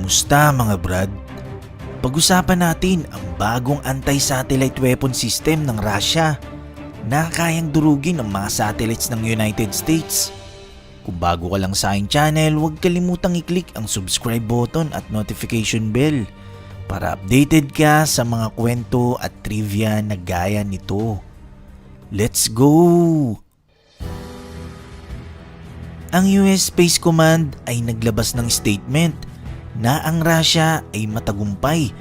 Kumusta mga brad? Pag-usapan natin ang bagong anti-satellite weapon system ng Russia na kayang durugin ang mga satellites ng United States. Kung bago ka lang sa aking channel, huwag kalimutang i-click ang subscribe button at notification bell para updated ka sa mga kwento at trivia na gaya nito. Let's go! Ang US Space Command ay naglabas ng statement na ang Russia ay matagumpay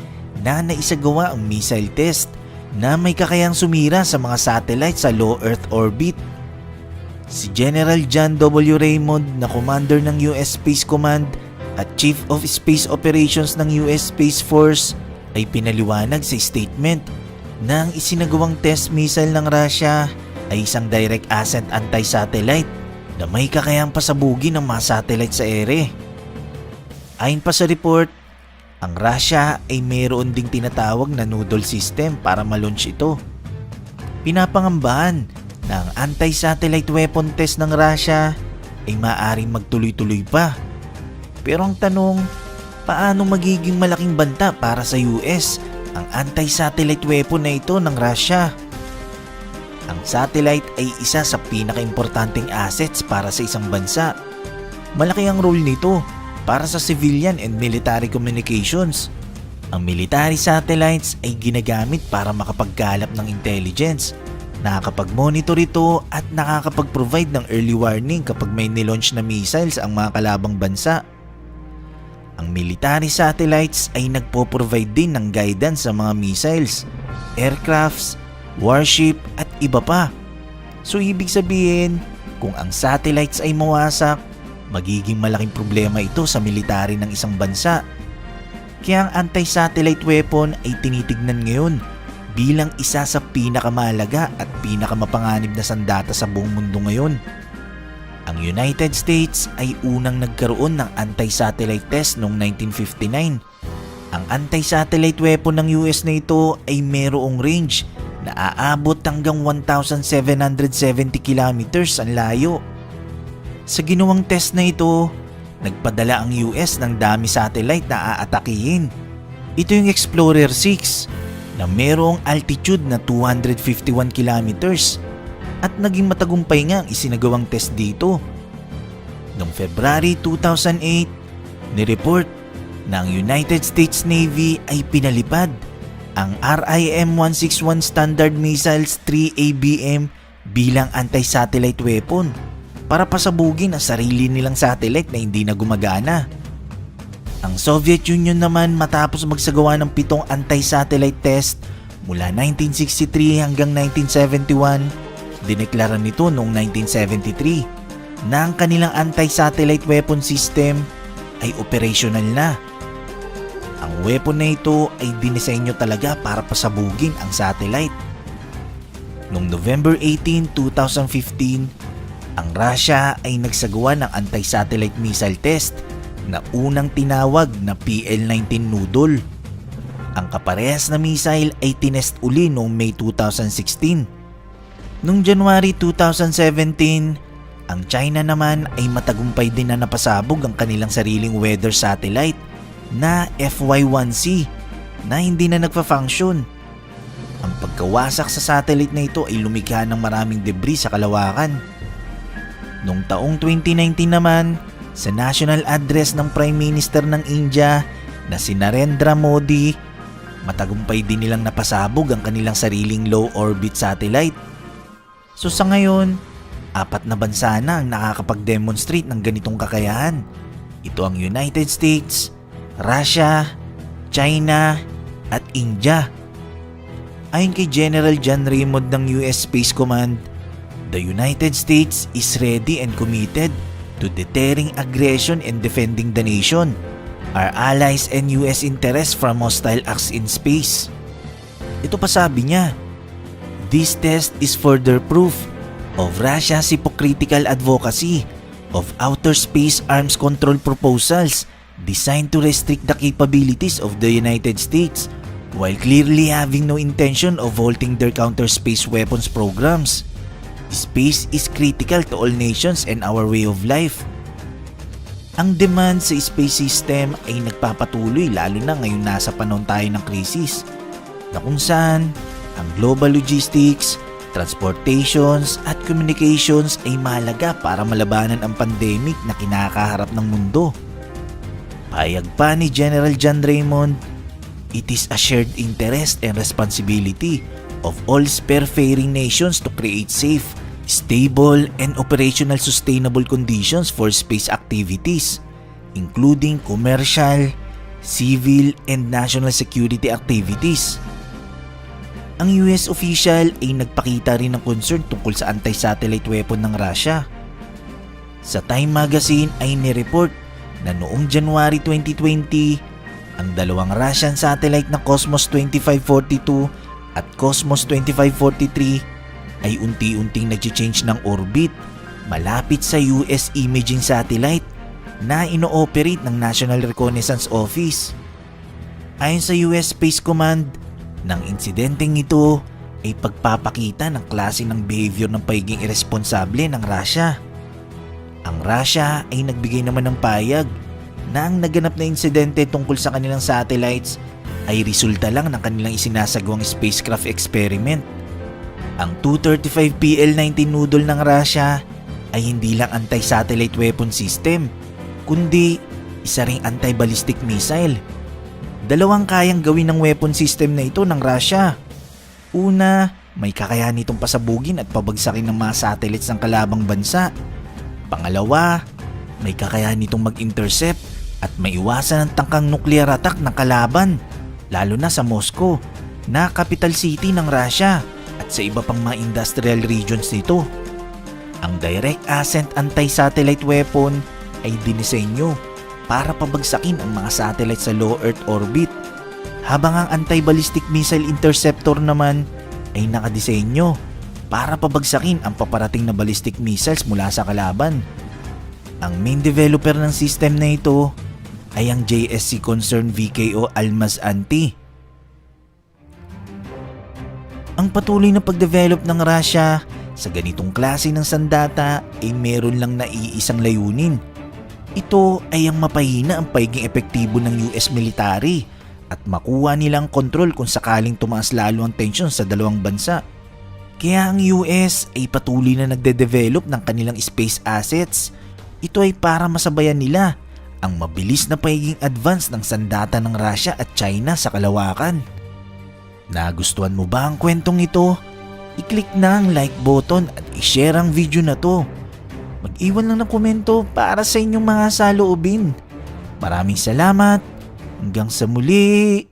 na naisagawa ang missile test na may kakayang sumira sa mga satellites sa low Earth orbit. Si General John W. Raymond na commander ng US Space Command at Chief of Space Operations ng US Space Force ay pinaliwanag sa statement na ang isinagawang test missile ng Russia ay isang direct ascent anti-satellite na may kakayang pasabugin ng mga satellite sa ere. Ayon pa sa report, ang Russia ay mayroon ding tinatawag na noodle system para ma-launch ito. Pinapangambahan na ang anti-satellite weapon test ng Russia ay maaaring magtuloy-tuloy pa. Pero ang tanong, paano magiging malaking banta para sa US ang anti-satellite weapon na ito ng Russia? Ang satellite ay isa sa pinaka-importanting assets para sa isang bansa. Malaki ang role nito para sa civilian and military communications. Ang military satellites ay ginagamit para makapagkalap ng intelligence, nakakapag-monitor ito at nakakapag-provide ng early warning kapag may nilaunch na missiles ang mga kalabang bansa. Ang military satellites ay nagpo-provide din ng guidance sa mga missiles, aircrafts, warship at iba pa. So ibig sabihin, kung ang satellites ay mawasak, magiging malaking problema ito sa military ng isang bansa. Kaya ang anti-satellite weapon ay tinitignan ngayon bilang isa sa pinakamahalaga at pinakamapanganib na sandata sa buong mundo ngayon. Ang United States ay unang nagkaroon ng anti-satellite test noong 1959. Ang anti-satellite weapon ng US na ito ay mayroong range na aabot hanggang 1,770 kilometers ang layo. Sa ginawang test na ito, nagpadala ang US ng dami satellite na aatakihin. Ito yung Explorer 6 na mayroong altitude na 251 kilometers at naging matagumpay nga ang isinagawang test dito. Noong February 2008, nireport na ang United States Navy ay pinalipad ang RIM-161 Standard Missiles 3ABM bilang anti-satellite weapon para pasabugin ang sarili nilang satellite na hindi na gumagana. Ang Soviet Union naman matapos magsagawa ng 7 anti-satellite test mula 1963 hanggang 1971, dineklara nito noong 1973 na ang kanilang anti-satellite weapon system ay operational na. Ang weapon na ito ay dinisenyo talaga para pasabugin ang satellite. Noong November 18, 2015, ang Russia ay nagsagawa ng anti-satellite missile test na unang tinawag na PL-19 Noodle. Ang kaparehas na missile ay tinest uli noong May 2016. Noong January 2017, ang China naman ay matagumpay din na napasabog ang kanilang sariling weather satellite na FY-1C na hindi na nagpa-function. Ang pagkawasak sa satellite na ito ay lumikha ng maraming debris sa kalawakan. Noong taong 2019 naman, sa national address ng Prime Minister ng India na si Narendra Modi, matagumpay din nilang napasabog ang kanilang sariling low orbit satellite. So sa ngayon, 4 na bansa na ang nakakapag-demonstrate ng ganitong kakayahan. Ito ang United States, Russia, China at India. Ayon kay General John Raymond ng US Space Command, the United States is ready and committed to deterring aggression and defending the nation, our allies and US interests from hostile acts in space. Ito pa sabi niya, this test is further proof of Russia's hypocritical advocacy of outer space arms control proposals designed to restrict the capabilities of the United States while clearly having no intention of halting their counter-space weapons programs. Space is critical to all nations and our way of life. Ang demand sa space system ay nagpapatuloy lalo na ngayon nasa panahon tayo ng krisis na kung saan ang global logistics, transportations at communications ay mahalaga para malabanan ang pandemic na kinakaharap ng mundo. Payag pa ni General John Raymond, it is a shared interest and responsibility of all spacefaring nations to create safe, stable, and operational sustainable conditions for space activities, including commercial, civil, and national security activities. Ang US official ay nagpakita rin ng concern tungkol sa anti-satellite weapon ng Russia. Sa Time Magazine ay nireport na noong January 2020, ang dalawang Russian satellite na Cosmos 2542 at Cosmos 2543 ay unti-unting nag-change ng orbit malapit sa US imaging satellite na ino-operate ng National Reconnaissance Office. Ayon sa US Space Command, ng insidenteng ito ay pagpapakita ng klase ng behavior ng pagiging irresponsable ng Russia. Ang Russia ay nagbigay naman ng payag na ang naganap na insidente tungkol sa kanilang satellites ay resulta lang ng kanilang isinasagawang spacecraft experiment. Ang 235PL-19 noodle ng Russia ay hindi lang anti-satellite weapon system, kundi isa ring anti-ballistic missile. Dalawang kayang gawin ng weapon system na ito ng Russia. Una, may kakayahan nitong pasabugin at pabagsakin ng mga satellites ng kalabang bansa. Pangalawa, may kakayahan nitong mag-intercept at maiwasan ang tangkang nuclear attack ng kalaban, lalo na sa Moscow, na capital city ng Russia, at sa iba pang mga industrial regions nito. Ang direct ascent anti-satellite weapon ay dinisenyo para pabagsakin ang mga satellite sa low Earth orbit, habang ang anti-ballistic missile interceptor naman ay nakadisenyo para pabagsakin ang paparating na ballistic missiles mula sa kalaban. Ang main developer ng system na ito ay ang JSC concern VKO Almaz Anti. Ang patuloy na pagdevelop ng Russia sa ganitong klase ng sandata ay meron lang na iisang layunin. Ito ay ang mapahina ang pagiging epektibo ng US military at makuha nilang kontrol kung sakaling tumaas lalo ang tensyon sa dalawang bansa. Kaya ang US ay patuloy na nagde-develop ng kanilang space assets. Ito ay para masabayan nila ang mabilis na pagiging advance ng sandata ng Russia at China sa kalawakan. Nagustuhan mo ba ang kwentong ito? I-click na ang like button at i-share ang video na to. Mag-iwan lang ng komento para sa inyong mga saloobin. Maraming salamat. Hanggang sa muli.